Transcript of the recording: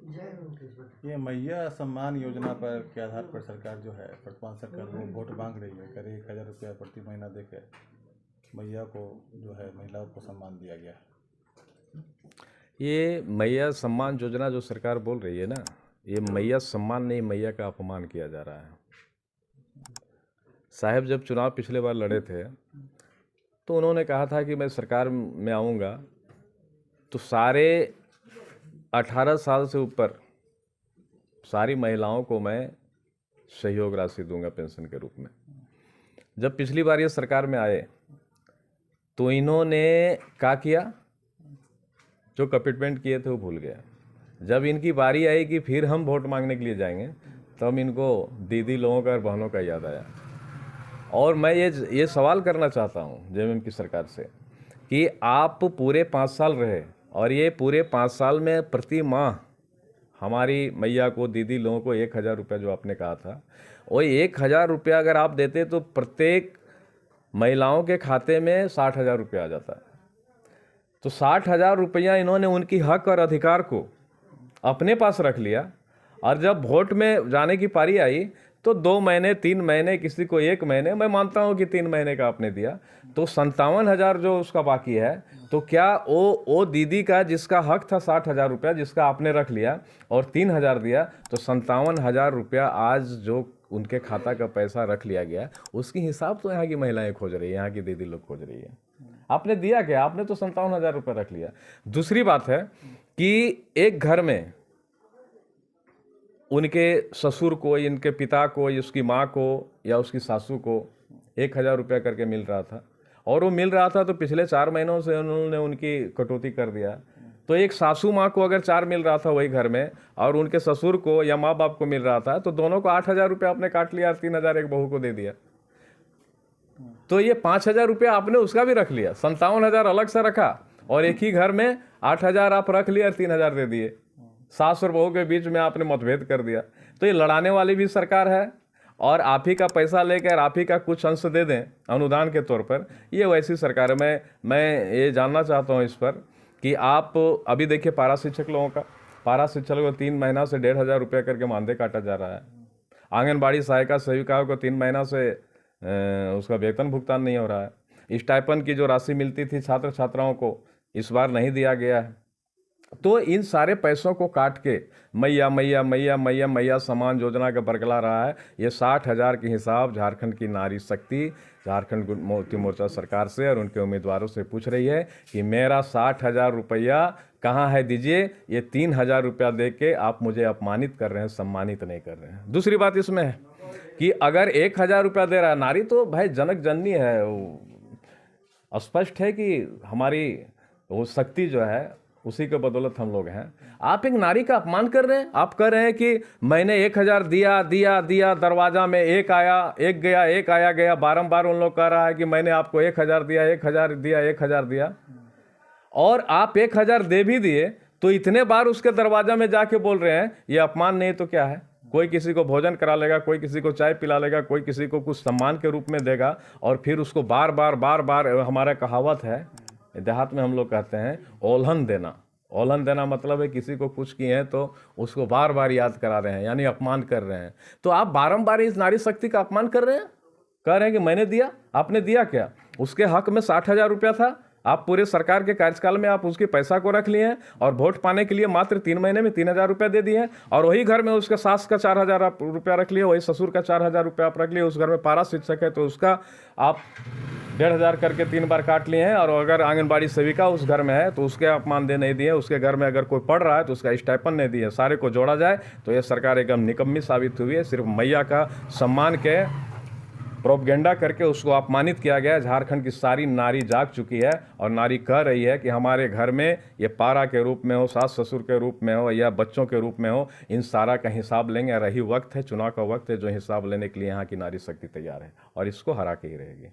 ये मैया सम्मान योजना पर के आधार पर सरकार जो है, वर्तमान सरकार वो वोट मांग रही है। करीब 1,000 रुपया प्रति महीना देकर मैया को जो है, महिलाओं को सम्मान दिया गया। ये मैया सम्मान योजना जो सरकार बोल रही है ना, ये मैया सम्मान नहीं, मैया का अपमान किया जा रहा है। साहब जब चुनाव पिछले बार लड़े थे तो उन्होंने कहा था कि मैं सरकार में आऊँगा तो सारे 18 साल से ऊपर सारी महिलाओं को मैं सहयोग राशि दूंगा पेंशन के रूप में। जब पिछली बार ये सरकार में आए तो इन्होंने क्या किया, जो कमिटमेंट किए थे वो भूल गया। जब इनकी बारी आई कि फिर हम वोट मांगने के लिए जाएंगे तब इनको दीदी लोगों का और बहनों का याद आया। और मैं ये सवाल करना चाहता हूँ जेएमएम की सरकार से कि आप पूरे 5 साल रहे और ये पूरे 5 साल में प्रति माह हमारी मैया को, दीदी लोगों को 1,000 रुपया जो आपने कहा था, वो 1,000 रुपया अगर आप देते तो प्रत्येक महिलाओं के खाते में 60,000 रुपया आ जाता है। तो 60,000 रुपया इन्होंने उनकी हक और अधिकार को अपने पास रख लिया। और जब वोट में जाने की पारी आई तो 2 महीने, 3 महीने, किसी को 1 महीने, मैं मानता हूं कि 3 महीने का आपने दिया, तो 57,000 जो उसका बाकी है, तो क्या वो दीदी का जिसका हक था 60,000 रुपया जिसका आपने रख लिया और 3,000 दिया, तो 57,000 रुपया आज जो उनके खाता का पैसा रख लिया गया उसकी हिसाब तो यहाँ की महिलाएं खोज रही है, यहाँ की दीदी लोग खोज रही है। आपने दिया क्या? आपने तो 57,000 रुपया रख लिया। दूसरी बात है कि एक घर में उनके ससुर को, इनके पिता को, या उसकी माँ को या उसकी सासू को 1,000 रुपया करके मिल रहा था, और वो मिल रहा था तो पिछले 4 महीनों से उन्होंने उनकी कटौती कर दिया। तो एक सासू माँ को अगर 4 मिल रहा था वही घर में और उनके ससुर को या माँ बाप को मिल रहा था, तो दोनों को 8,000 रुपया आपने काट लिया और 3,000 एक बहू को दे दिया। तो ये 5,000 रुपया आपने उसका भी रख लिया, 57,000 अलग से रखा और एक ही घर में 8,000 आप रख लिया और 3,000 दे दिए। सास और बहू के बीच में आपने मतभेद कर दिया। तो ये लड़ाने वाली भी सरकार है और आप ही का पैसा लेकर आप ही का कुछ अंश दे दें अनुदान के तौर पर, ये वैसी सरकार है। मैं ये जानना चाहता हूँ इस पर कि आप अभी देखिए पारा शिक्षक लोगों का, पारा शिक्षक को 3 महीना से 1,500 रुपया करके मानदेय काटा जा रहा है। आंगनबाड़ी सहायिका सेविकाओं को 3 महीना से उसका वेतन भुगतान नहीं हो रहा है। स्टाइपेंड की जो राशि मिलती थी छात्र छात्राओं को इस बार नहीं दिया गया है। तो इन सारे पैसों को काट के मैया मैया मैया मैया मैया सम्मान योजना का बरगला रहा है। ये 60,000 के हिसाब झारखंड की नारी शक्ति, झारखंड मुक्ति मोर्चा सरकार से और उनके उम्मीदवारों से पूछ रही है कि मेरा 60,000 रुपया कहाँ है, दीजिए। ये 3,000 रुपया दे के आप मुझे अपमानित कर रहे हैं, सम्मानित नहीं कर रहे हैं। दूसरी बात इसमें है कि अगर 1,000 रुपया दे रहा है नारी, तो भाई जनक जननी है, स्पष्ट है कि हमारी वो शक्ति जो है उसी के बदौलत हम लोग हैं। आप एक नारी का अपमान कर रहे हैं। आप कह रहे हैं कि मैंने 1,000 दिया दिया दिया, दरवाजा में एक आया एक गया, एक आया गया, बारंबार उन लोग कह रहा है कि मैंने आपको 1,000 दिया, 1,000 दिया, 1,000 दिया, और आप 1,000 दे भी दिए तो इतने बार उसके दरवाजा में जाके बोल रहे हैं। ये अपमान नहीं तो क्या है? कोई किसी को भोजन करा लेगा, कोई किसी को चाय पिला लेगा, कोई किसी को कुछ सम्मान के रूप में देगा, और फिर उसको बार बार हमारा कहावत है देहात में हम लोग कहते हैं ओल्हन देना। ओल्हन देना मतलब है किसी को कुछ किए हैं तो उसको बार बार याद करा रहे हैं, यानी अपमान कर रहे हैं। तो आप बारंबार इस नारी शक्ति का अपमान कर रहे हैं, कह रहे हैं कि मैंने दिया। आपने दिया क्या? उसके हक में 60,000 रुपया था। आप पूरे सरकार के कार्यकाल में आप उसके पैसा को रख लिए हैं और वोट पाने के लिए मात्र 3 महीने में 3,000 रुपया दे दिए हैं। और वही घर में उसके सास का 4,000 रुपया रख लिए, वही ससुर का 4,000 रुपया आप रख लिए। उस घर में पारा शिक्षक है तो उसका आप 1,500 करके 3 बार काट लिए हैं। और अगर आंगनबाड़ी सेविका उस घर में है तो उसके आप मानदेय नहीं दिए। उसके घर में अगर कोई पढ़ रहा है तो उसका स्टाइपेंड नहीं दिए। सारे को जोड़ा जाए तो ये सरकार एकदम निकम्मी साबित हुई है। सिर्फ मैया का सम्मान के प्रोपगेंडा करके उसको अपमानित किया गया। झारखंड की सारी नारी जाग चुकी है और नारी कह रही है कि हमारे घर में ये पारा के रूप में हो, सास ससुर के रूप में हो या बच्चों के रूप में हो, इन सारा का हिसाब लेंगे। रही वक्त है, चुनाव का वक्त है, जो हिसाब लेने के लिए यहाँ की नारी शक्ति तैयार है और इसको हरा के ही रहेगी।